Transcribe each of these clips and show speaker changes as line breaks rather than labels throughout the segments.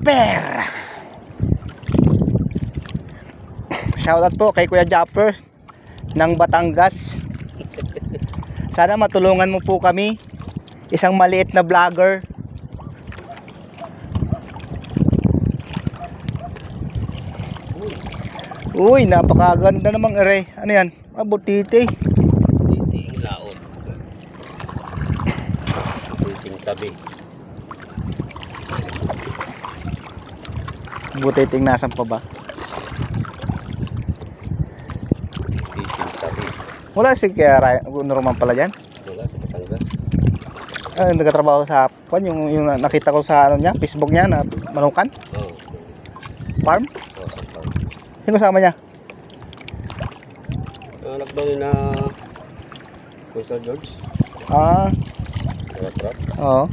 Japper. Shoutout po kay Kuya Japper ng Batangas. Sana matulungan mo po kami, isang maliit na vlogger. Uy, napakaganda namang ere. Ano yan? Butiti.
Titing laot. Titing tabi.
Butiting nasan pa ba?
Titing tabi.
Wala si Kaya Norman pala dyan.
Wala sa Batangas.
Nagkatrabaho sa Kwan, yung nakita ko sa ano niya, Facebook niya na manukan,
Oo.
farm.
Oo, sa farm.
Sino kasama niya?
Anak daw ni na Coastal George.
Ah,
Trap.
oo.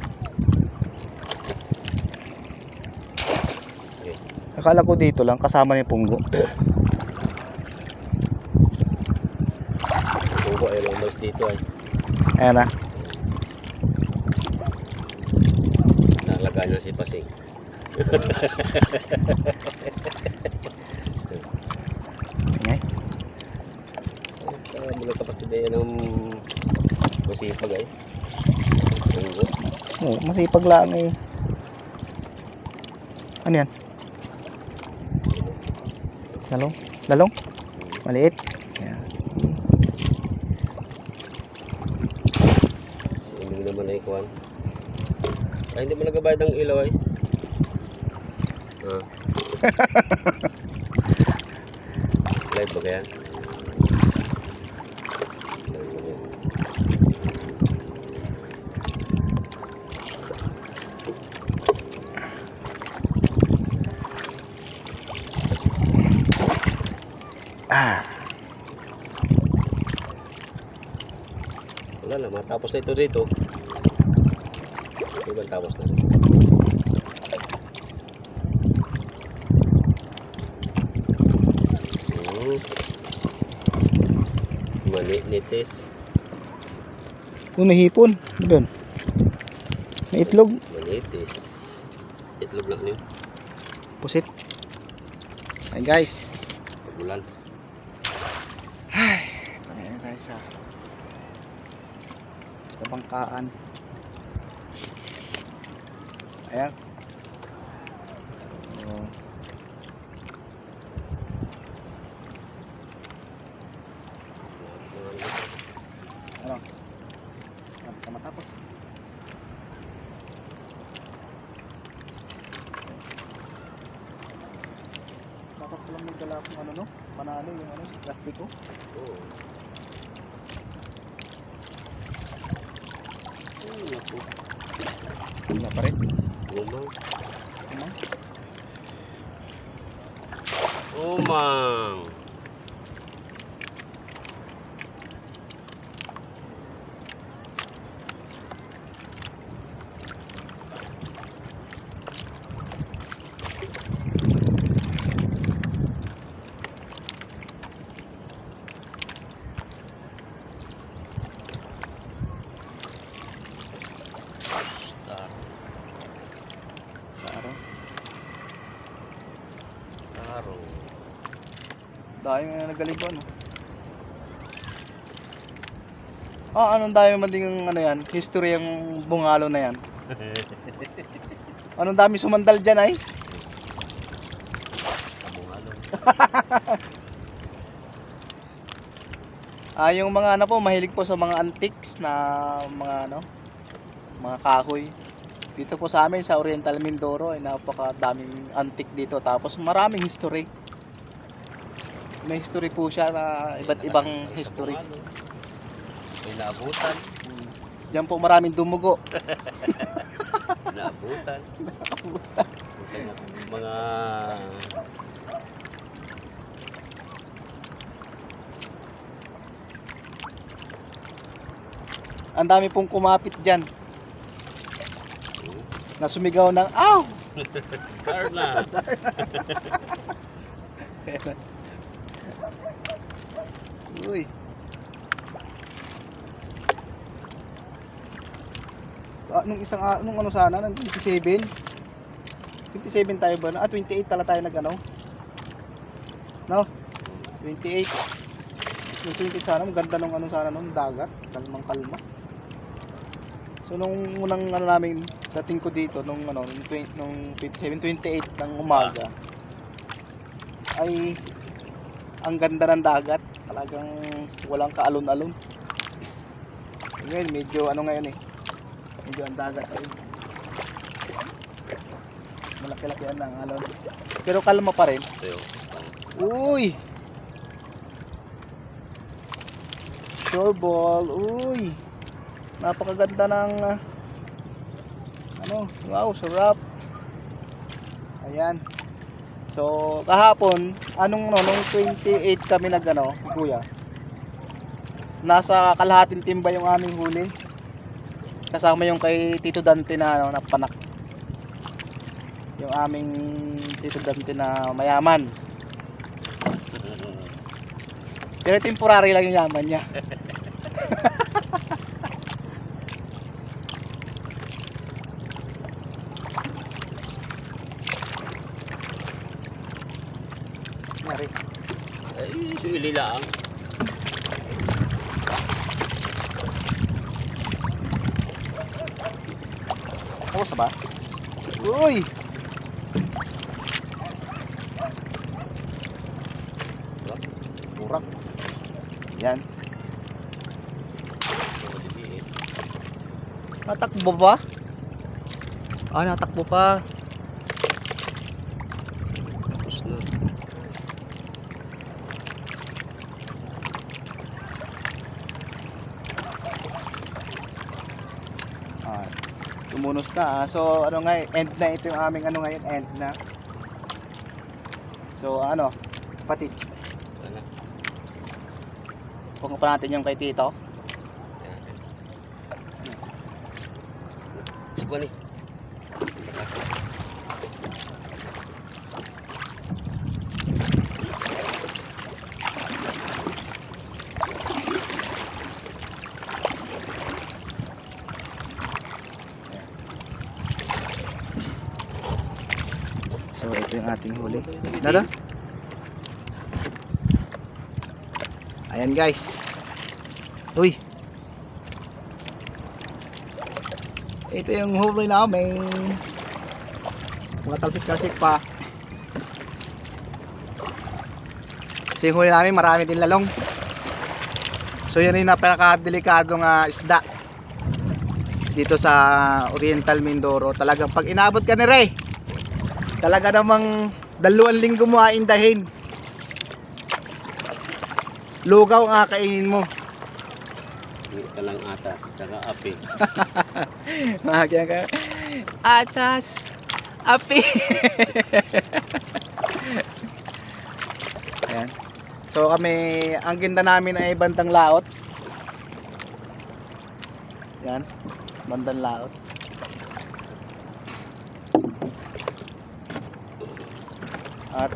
Okay.
Akala ko dito lang kasama ni Punggo.
Punggo ay umalis dito ay.
Ayan na.
Nalaga niya si Pasing.
Ingay.
Mga kapatid ay ng masipag ay. Punggo.
Oo, masipag lang eh. Ano yan? Lalong? Lalong? Maliit? Ayan.
Si Iming naman ay kuwan. Ay, hindi mo nagabayad ng ilaw ay. Live ba kaya? Live ba kaya?
Ah.
Wala na, matapos na ito dito. Ito ba tapos na? Manitis.
Nahipon. Ano ba yun? May itlog.
Manitis. Itlog lang yun.
Pusit. Ayan guys.
Pagulan.
Ay, ayan tayo sa bangkaan. Ayan. So, ano? Ano matapos? Dapat palang magdala akong ano no? Panalo yung ano, plastiko.
Oo. Naku.
Wala pa rin.
Umang.
Ano?
Umang.
Klaro.
Taro.
Dahil nga nagaling ko ano. Anong dami man din ano yan, history yung bungalo na yan. Anong dami sumandal dyan ay?
Sabungalo.
Yung mga ano po, mahilig po sa mga antiques na mga ano, mga kahoy. Dito po sa amin sa Oriental Mindoro ay napakadaming antique dito. Tapos maraming history. May history po siya na iba't ibang history.
May naabutan.
Diyan po maraming dumugo.
Naabutan. Mga
Ang dami pong kumapit diyan. Na sumigaw ng aw!
Darna.
Uy. Nung ano sana, nung 27. 27 tayo ba? 28 tala tayo nag ano? No? 28. Yung 28 sana, ang ganda nung ano sana nung dagat. Kalmang kalma. So nung unang ano namin, dating ko dito, nung ano, nung 27, 28 ng umaga, ay ang ganda ng dagat. Talagang walang kaalon-alon. Ngayon, medyo ano ngayon eh. Medyo ang dagat ay malaki-laki ang alon. Pero kalma pa rin.
Ito yung
Uy! Shoreball, uy! Napakaganda ng ano, wow, sarap. Ayan. So, kahapon, nung 28 kami nagano, kuya. Nasa kalahating timba yung aming huli. Kasama yung kay Tito Dante na ano, na panak. Yung aming Tito Dante na mayaman. Pero temporary lang yung yaman niya. Mari.
ay, suili lang.
Tapos ba? Uy! Burak. Yan. Natakbo ba? Natakbo pa.
Tapos na.
Tumunos na. So, ano nga, end na ito yung aming ano ngayon, end na. So, ano, pati.
Ano?
Punga pa natin yung kay Tito.
Sigwan eh.
So, ito yung ating huli. Nada? Ayan guys. Uy. Ito yung huli namin. Mga talsik-talsik pa. So yung huli namin, marami din lalong. So yun yung napaka-delikadong isda dito sa Oriental Mindoro. Talagang pag inabot ka ni Ray, talaga namang 2 linggo mo aindahin. Lugaw ang kakainin mo.
Hindi ka lang atas, tsaka api.
Mahagyan ka. Atas. Api. Ayan. So kami, ang ginda namin ay bandang laot. Yan. Bandang laot. At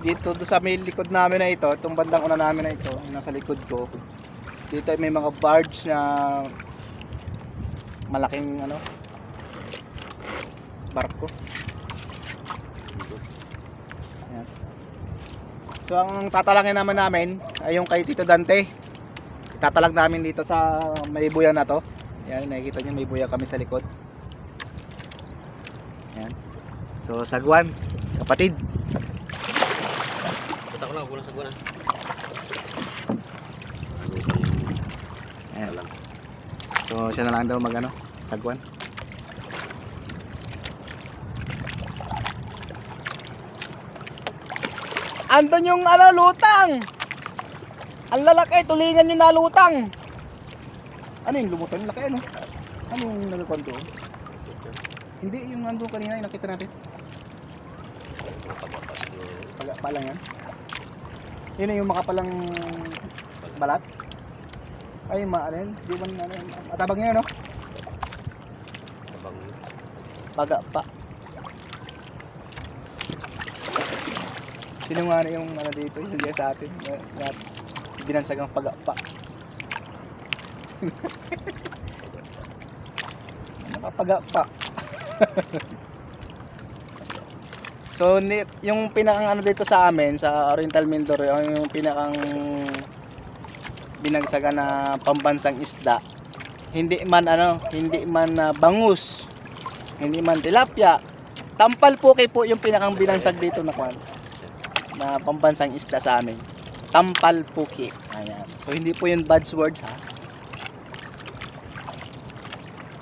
dito sa may likod namin na ito, itong bandang una namin na ito, nasa likod ko. Dito ay may mga barge na malaking ano, barko. Ayan. So ang tatalangin naman namin ay yung kay Tito Dante. Itatalag namin dito sa may buya na to. Ayan, nakikita nyo may buya kami sa likod. Ayan. So sagwan, kapatid.
Punta ko lang, kulang sa guna.
Ayan. So siya na lang daw magano, sagwan. Andun yung ano, lutang. Ang lalaki, tulingan yung nalutang. Ano yung lumutang? Laki ano? Ano yung nalutang doon? Hindi, yung nandun kanina, yung nakita natin. Pagapa lang yan. Yun na yung makapalang balat. Ay, ano yun? Di ba ano yun? Matabang yun, no? Pagapa. Sino nga na yung ano dito? Yung diya sa atin. Yung binansagang pagapa. Nakapagapa. So yung pinakang ano dito sa amin sa Oriental Mindoro, yung pinakang binagsagan na pambansang isda, hindi man bangus, hindi man tilapia, tampal puki po yung pinakang binansag dito na kwan na pambansang isda sa amin. Tampal puki. Ayan. So hindi po yun buzzwords ha.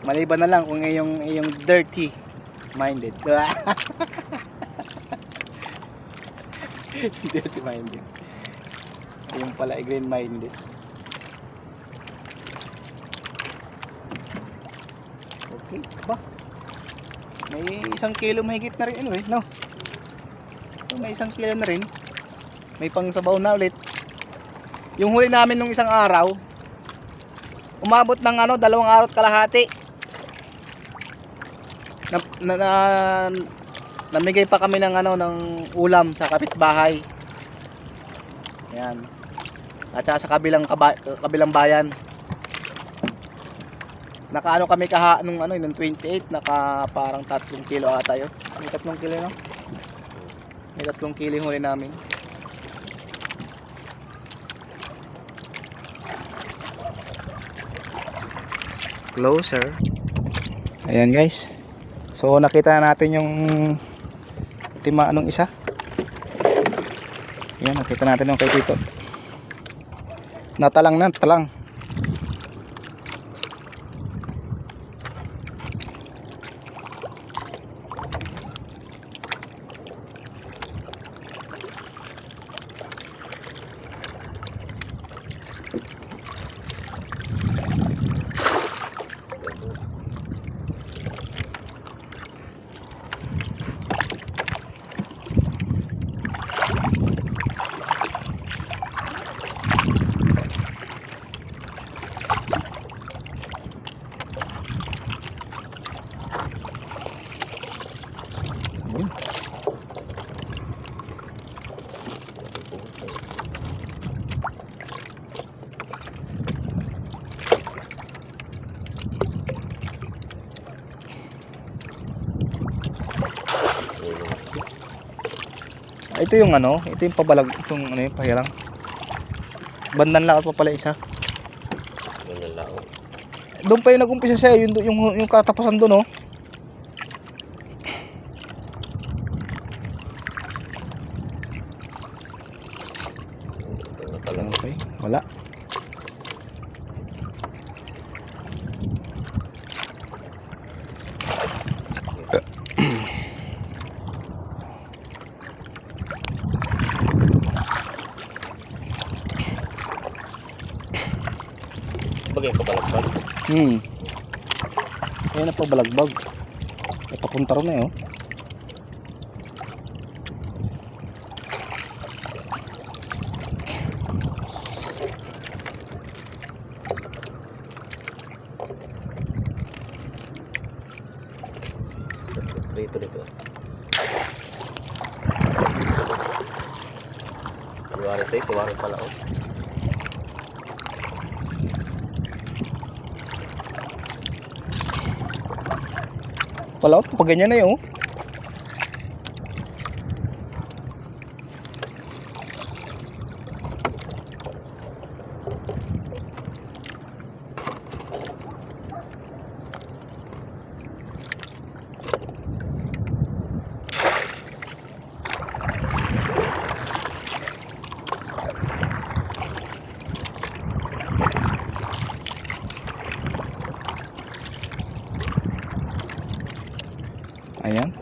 Maliban na lang kung yung dirty minded. Dirty minded. Yung pala green minded. Okay, ba? May 1 kilo mahigit na rin anyway, no? So, may 1 kilo na rin. May pangsabaw na ulit. Yung huli namin nung isang araw, umabot ng 2 araw at kalahati. Namigay pa kami ng ng ulam sa kapitbahay. Ayan. At saka sa kabilang bayan. Nakaano kami nung 28, naka parang 3 kilo ata yun. May 3 kilo, no? May 3 kilo yung huli namin. Closer. Ayan guys. So nakita natin yung tima anong isa. Ayan, nakita natin yung kay Tito. Natalang. Ito yung ito yung pabalag, itong yung pahilang. Bandan lakad pa pala isa.
Ganyan lang.
Doon pa yung nag-umpisa siya, yung katapusan doon, oh. Okay, wala.
Bagay ka balagbag.
Ayan na pa balagbag. Ay papunta rin na yun.
Dito. Tuwari pala, oh.
Wala ko pag ganyan na yun. Ayan.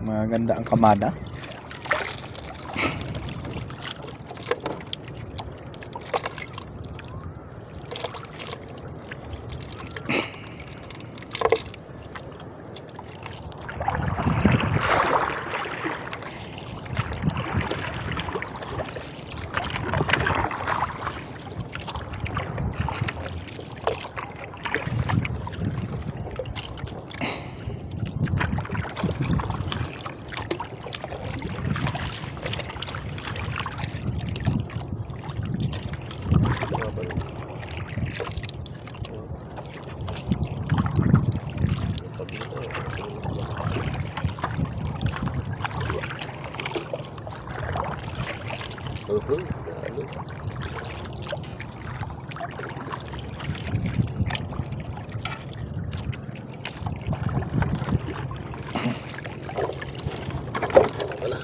Maganda ang kamada.
Lalo. Wala.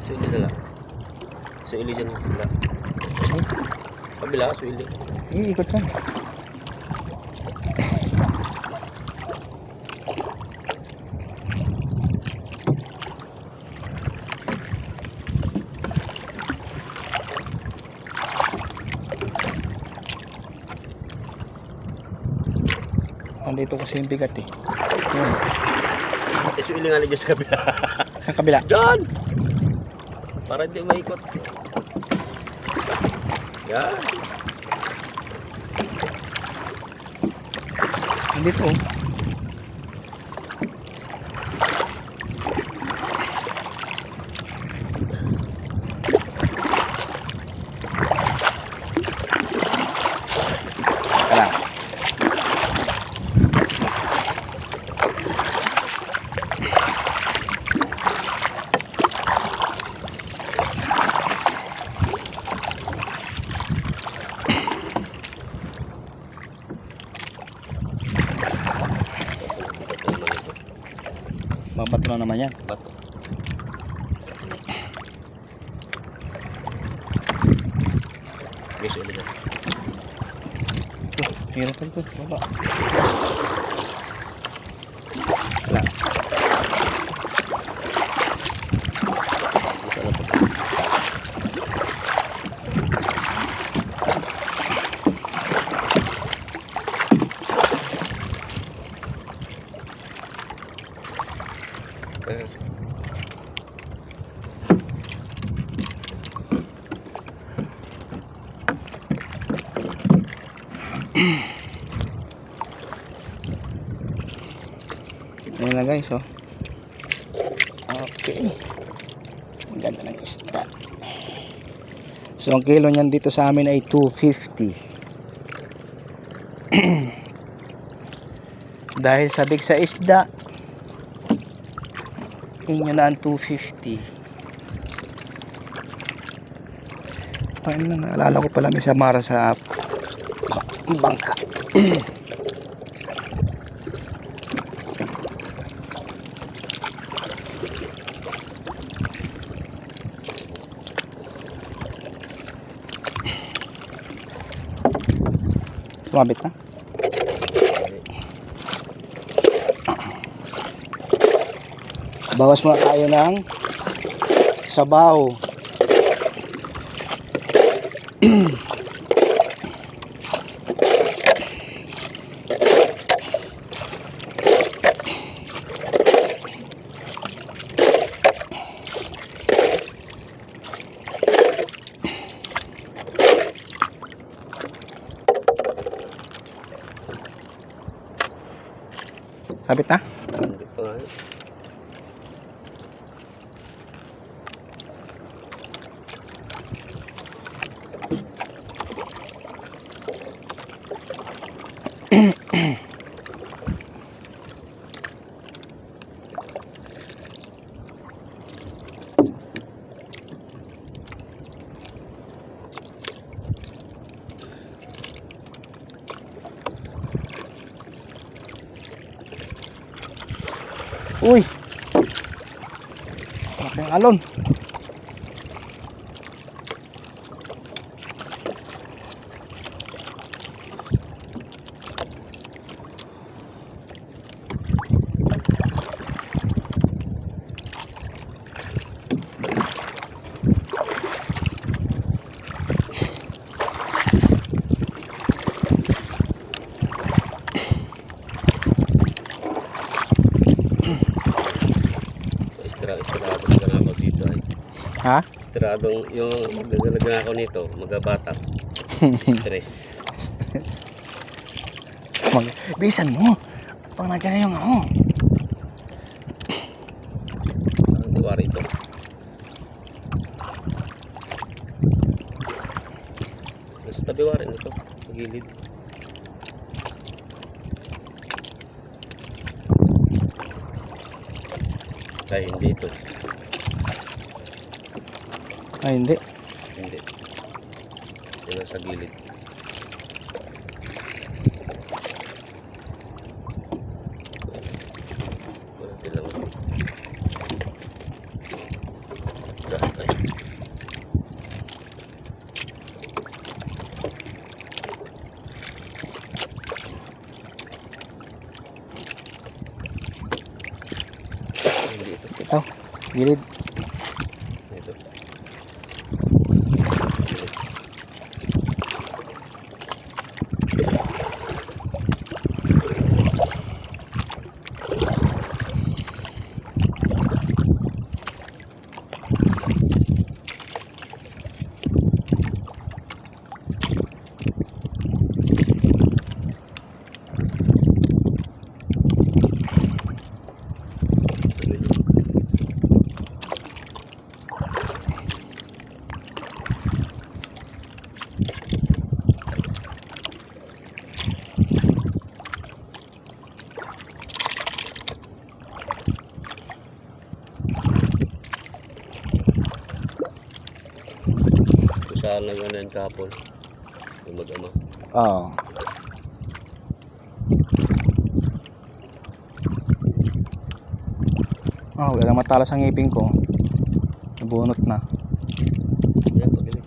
Suili na lang. Suili dyan. Kabila. Kabila, suili.
Iikot yan. Nandito kasi yung bigat eh. Yun.
Suili nga lang dyan sa kabila.
Sa kabila.
Dyan! Para hindi maikot. Yan.
Nandito oh. Alam. Babato na naman yan.
Bato. Okay, suili dyan.
Hirap ito. Baba. Wala.
Isa lang po.
Ayan na guys oh. Okay. Ang ganda ng isda. So ang kilo niyan dito sa amin ay 250. Dahil sabik sa isda, inyo na ang 250. Paano na naalala ko pala may samara sa bangka. Sumabit na. Bawas muna tayo ng sabaw. Sabit na?
Hindi pa nga.
Uy! Malaki ang alon.
Estirado na ako dito ay.
Ha?
Estiradong yung magdadalagan ako nito, magabata. Stress.
Stress. Bisan mo. Pag nandiyan na yung ako.
Ang diwari ito. ito, sa gilid. Ay, hindi ito.
Ay, hindi.
Hindi. Ito sa gilid. Wala lang. Ay. Hindi ito.
Ito, gilid.
Ito. Saan lang ano yan kahapon? Yung mag-ama.
Oo. Oh, wala nang matalas ang ngipin ko. Nabunot na.
Yan, pagaling.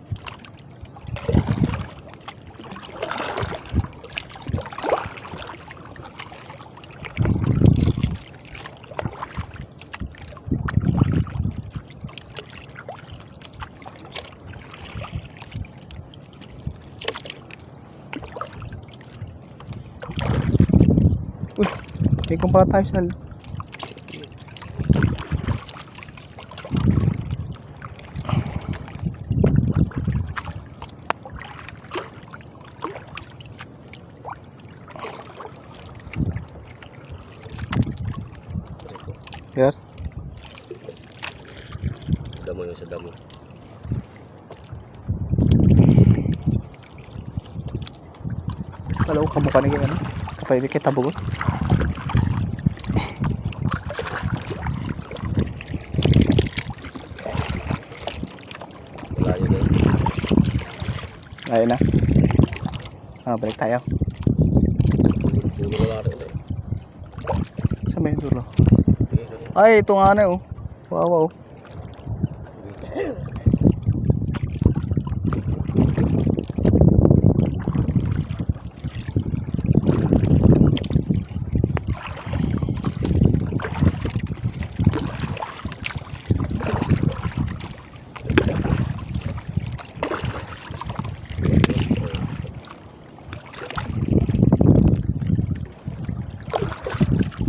Uy, tingkong pala tayo sa Yes.
Damo yun sa damo.
Kala ko kamukha ni ano. Kapag di kita bugot.
Wala yun eh.
Ayun na. Balik tayo.
Yung mga rin eh.
Sa may dulo.
Sige, sige.
Ay, ito nga na oh. Wow, wow.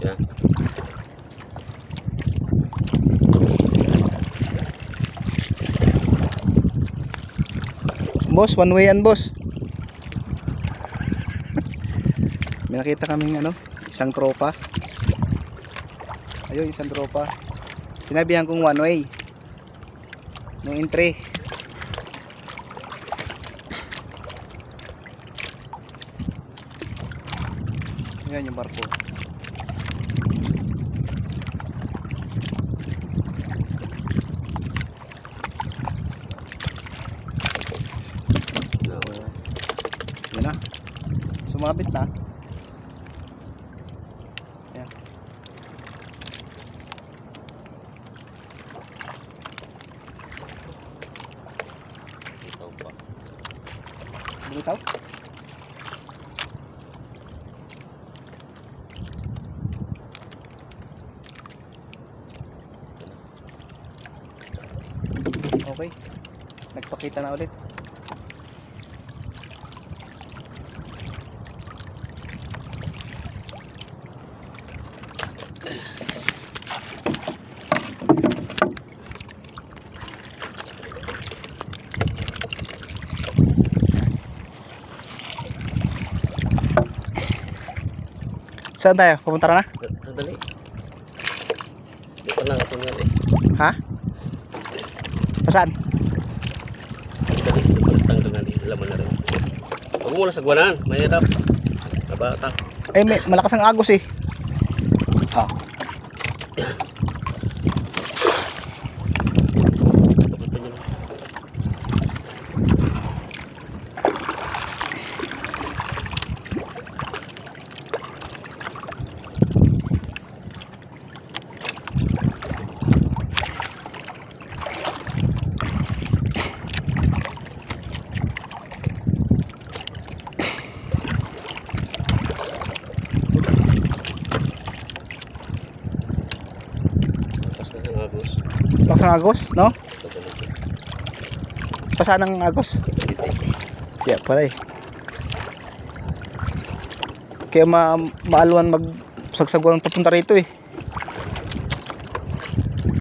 Yan.
Boss, one way yan, boss. May nakita kaming ano, isang tropa. Ayun, isang tropa. Sinabihan kong one way. No entry. Yan yung barko.
No.
Yan na. Sumabit na. Yan.
Ikaw pa.
Bumitaw? Okay. Nagpakita na ulit. Saan tayo? Pupunta ka na?
Sandali. Di pa lang ako yan eh.
Ha? Saan?
Sandali. Di pa lang tanggal na. Di laman na rin. Huwag mo na sagwanan. Mahirap. Kabata.
Eh, malakas ang agos eh. Ah.
Kapitan niyo. Lakas
Lakas ng
ng agos.
agos, no?
Pagdalag.
Pasa ng agos. Kaya pala eh. Kaya maalwan magsagsaguan papunta rito eh.